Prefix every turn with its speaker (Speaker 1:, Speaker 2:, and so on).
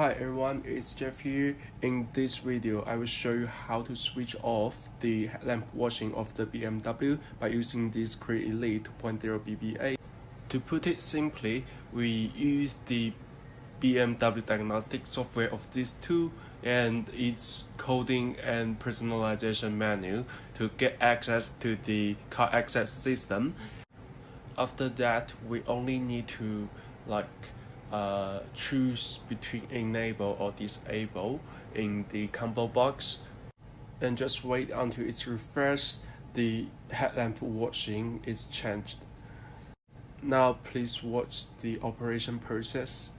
Speaker 1: Hi everyone, it's Jeff here. In this video, I will show you how to switch off the headlamp washing of the BMW by using this X431 Elite 2.0 BBA. To put it simply, we use the BMW Diagnostic software of this tool and its coding and personalization menu to get access to the car access system. After that, we only need to choose between enable or disable in the combo box and just wait until it's refreshed. The headlamp washing is changed. Now please watch the operation process.